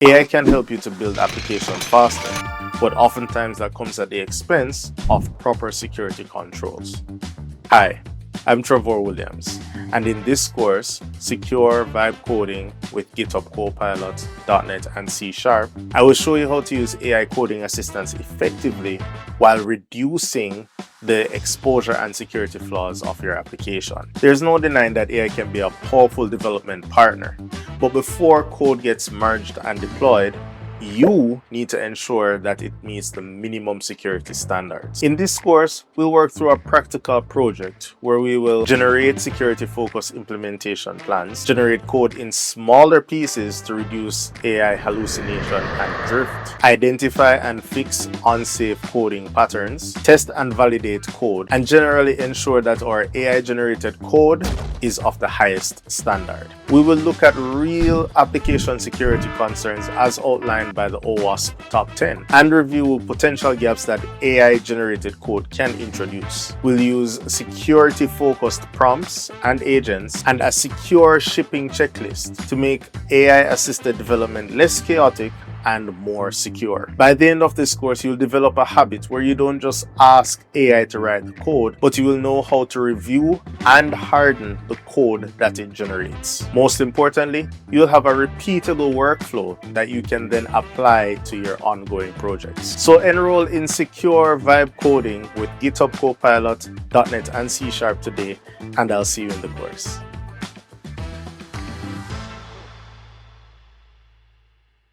AI can help you to build applications faster, but oftentimes that comes at the expense of proper security controls. Hi, I'm Trevor Williams, and in this course, Secure Vibe Coding with GitHub Copilot, .NET and C#, I will show you how to use AI coding assistance effectively while reducing the exposure and security flaws of your application. There's no denying that AI can be a powerful development partner, but before code gets merged and deployed, you need to ensure that it meets the minimum security standards. In this course, we'll work through a practical project where we will generate security-focused implementation plans, generate code in smaller pieces to reduce AI hallucination and drift, identify and fix unsafe coding patterns, test and validate code, and generally ensure that our AI-generated code is of the highest standard. We will look at real application security concerns as outlined by the OWASP Top 10 and review potential gaps that AI-generated code can introduce. We'll use security-focused prompts and agents and a secure shipping checklist to make AI-assisted development less chaotic and more secure. By the end of this course, you'll develop a habit where you don't just ask AI to write the code, but you will know how to review and harden the code that it generates. Most importantly, you'll have a repeatable workflow that you can then apply to your ongoing projects. So enroll in Secure Vibe Coding with GitHub Copilot, .NET and C# today, and I'll see you in the course.